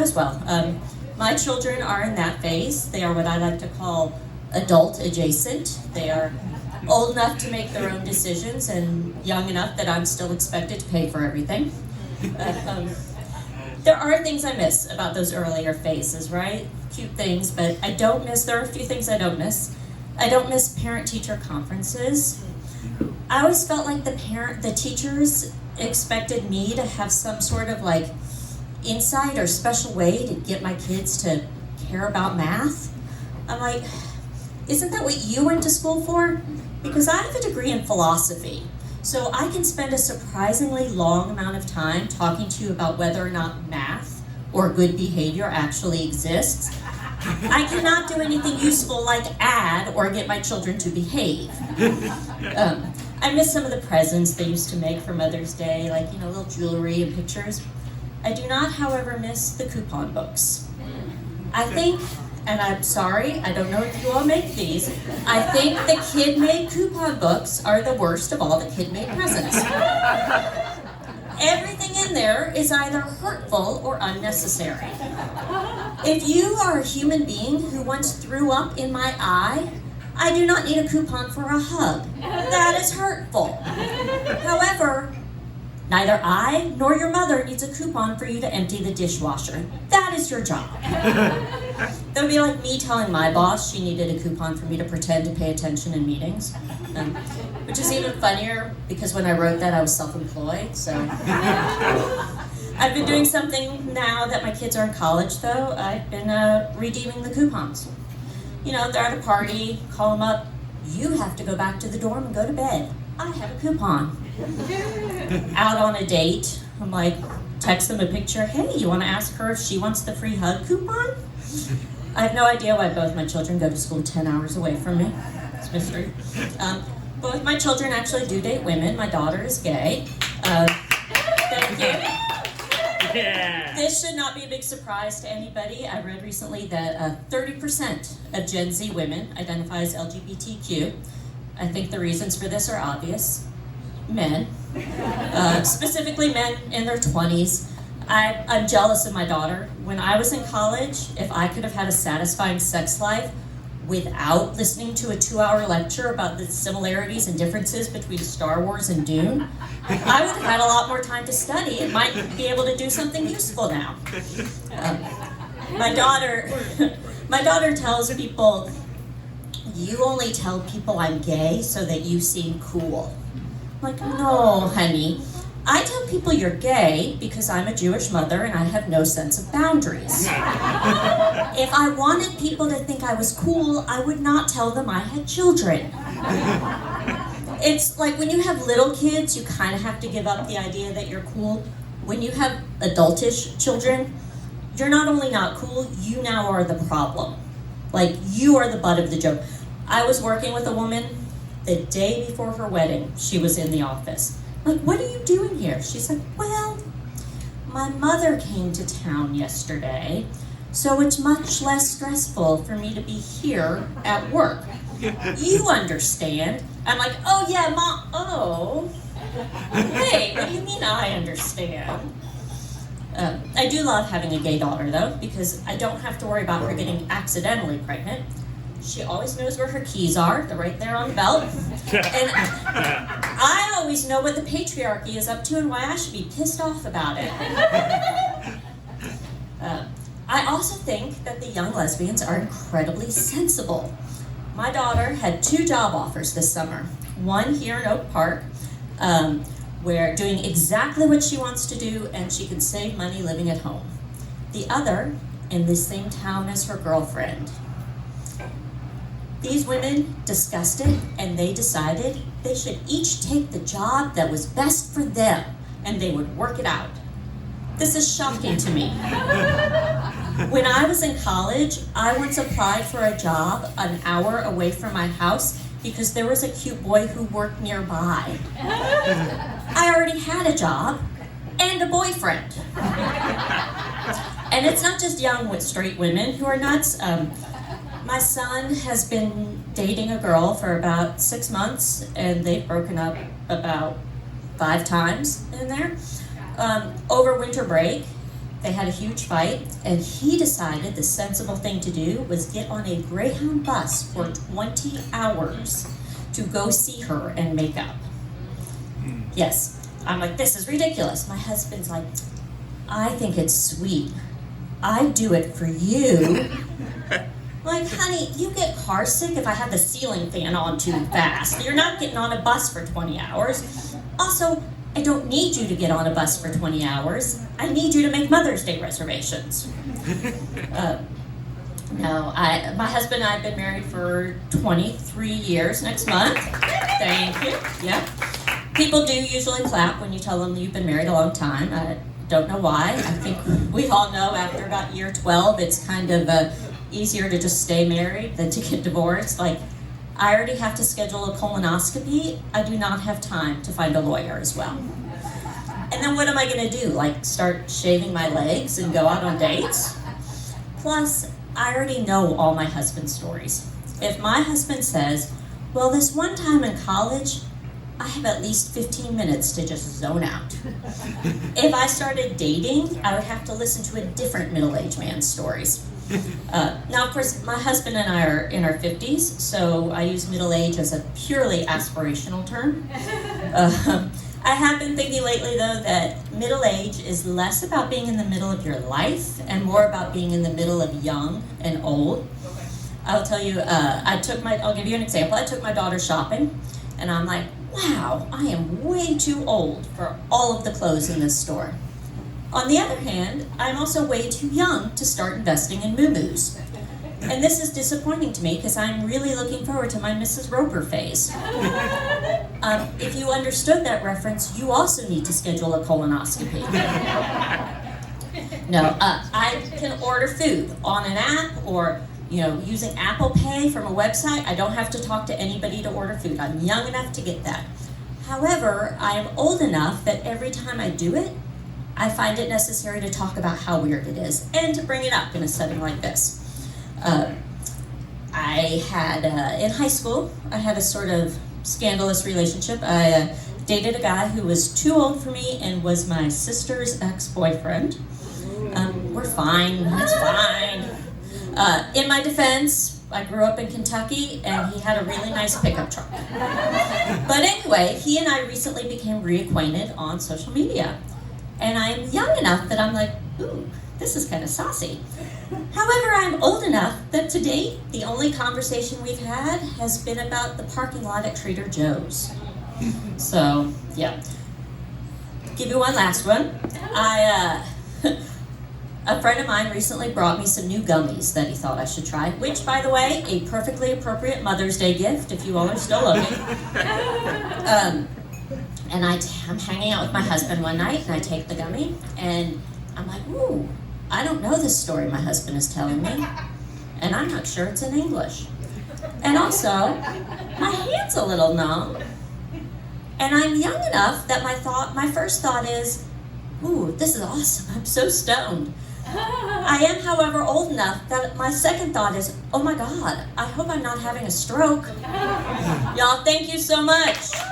as well. My children are in that phase. They are what I like to call adult adjacent. They are old enough to make their own decisions and young enough that I'm still expected to pay for everything. There are things I miss about those earlier phases, right? Cute things, but there are a few things I don't miss. I don't miss parent-teacher conferences. I always felt like the teachers expected me to have some sort of like insight or special way to get my kids to care about math. I'm like, isn't that what you went to school for? Because I have a degree in philosophy, so I can spend a surprisingly long amount of time talking to you about whether or not math or good behavior actually exists. I cannot do anything useful like add or get my children to behave. I miss some of the presents they used to make for Mother's Day, like, little jewelry and pictures. I do not, however, miss the coupon books. I think, and I'm sorry, I don't know if you all make these, I think the kid-made coupon books are the worst of all the kid-made presents. Everything in there is either hurtful or unnecessary. If you are a human being who once threw up in my eye, I do not need a coupon for a hug. That is hurtful. However, neither I nor your mother needs a coupon for you to empty the dishwasher. That is your job. That would be like me telling my boss she needed a coupon for me to pretend to pay attention in meetings. Which is even funnier because when I wrote that I was self-employed, so. I've been doing something now that my kids are in college though. I've been redeeming the coupons. They're at a party, call them up, you have to go back to the dorm and go to bed. I have a coupon. Out on a date, I'm like, text them a picture, hey, you want to ask her if she wants the free hug coupon? I have no idea why both my children go to school 10 hours away from me. It's a mystery. Both my children actually do date women. My daughter is gay. Thank you. Yeah. This should not be a big surprise to anybody. I read recently that 30% of Gen Z women identify as LGBTQ. I think the reasons for this are obvious. Men, specifically men in their 20s. I'm jealous of my daughter. When I was in college, if I could have had a satisfying sex life without listening to a 2-hour lecture about the similarities and differences between Star Wars and Dune, I would have had a lot more time to study and might be able to do something useful now. My daughter tells people, you only tell people I'm gay so that you seem cool. I'm like, no, honey. I tell people you're gay because I'm a Jewish mother and I have no sense of boundaries. If I wanted people to think I was cool, I would not tell them I had children. It's like when you have little kids, you kind of have to give up the idea that you're cool. When you have adultish children, you're not only not cool, you now are the problem. Like, you are the butt of the joke. I was working with a woman the day before her wedding. She was in the office. Like, what are you doing here? She's like, well, my mother came to town yesterday, so it's much less stressful for me to be here at work. You understand? I'm like, oh yeah, Mom, oh. Wait, what do you mean I understand? I do love having a gay daughter though, because I don't have to worry about her getting accidentally pregnant. She always knows where her keys are. They're right there on the belt. And I always know what the patriarchy is up to and why I should be pissed off about it. I also think that the young lesbians are incredibly sensible. My daughter had 2 job offers this summer. One here in Oak Park, where doing exactly what she wants to do and she can save money living at home. The other in the same town as her girlfriend. These women discussed it and they decided they should each take the job that was best for them and they would work it out. This is shocking to me. When I was in college, I once applied for a job an hour away from my house because there was a cute boy who worked nearby. I already had a job and a boyfriend. And it's not just young straight women who are nuts. My son has been dating a girl for about 6 months and they've broken up about 5 times in there. Over winter break, They had a huge fight, and he decided the sensible thing to do was get on a Greyhound bus for 20 hours to go see her and make up. Yes, I'm like, this is ridiculous. My husband's like, I think it's sweet. I'd do it for you. Like, honey, you get car sick if I have the ceiling fan on too fast. You're not getting on a bus for 20 hours. Also, I don't need you to get on a bus for 20 hours. I need you to make Mother's Day reservations. No, my husband and I have been married for 23 years next month. Thank you. Yeah. People do usually clap when you tell them you've been married a long time. I don't know why. I think we all know after about year 12, it's kind of easier to just stay married than to get divorced. Like, I already have to schedule a colonoscopy. I do not have time to find a lawyer as well. And then what am I going to do? Like, start shaving my legs and go out on dates? Plus, I already know all my husband's stories. If my husband says, well, this one time in college, I have at least 15 minutes to just zone out. If I started dating, I would have to listen to a different middle-aged man's stories. Now, of course, my husband and I are in our 50s, so I use middle age as a purely aspirational term. I have been thinking lately, though, that middle age is less about being in the middle of your life and more about being in the middle of young and old. I'll tell you, I'll give you an example. I took my daughter shopping, and I'm like, wow, I am way too old for all of the clothes in this store. On the other hand, I'm also way too young to start investing in moo-moos. And this is disappointing to me because I'm really looking forward to my Mrs. Roper phase. If you understood that reference, you also need to schedule a colonoscopy. No, I can order food on an app or using Apple Pay from a website. I don't have to talk to anybody to order food. I'm young enough to get that. However, I am old enough that every time I do it, I find it necessary to talk about how weird it is and to bring it up in a setting like this. I had, in high school, I had a sort of scandalous relationship. I dated a guy who was too old for me and was my sister's ex-boyfriend. We're fine, it's fine. In my defense, I grew up in Kentucky and he had a really nice pickup truck. But anyway, he and I recently became reacquainted on social media. And I'm young enough that I'm like, ooh, this is kind of saucy. However, I'm old enough that to date, the only conversation we've had has been about the parking lot at Trader Joe's. So, yeah. Give you one last one. A friend of mine recently brought me some new gummies that he thought I should try, which, by the way, a perfectly appropriate Mother's Day gift if you all are still looking. And I'm hanging out with my husband one night, and I take the gummy, and I'm like, ooh, I don't know this story my husband is telling me, and I'm not sure it's in English. And also, my hand's a little numb, and I'm young enough that my first thought is, ooh, this is awesome, I'm so stoned. I am, however, old enough that my second thought is, oh my God, I hope I'm not having a stroke. Y'all, thank you so much.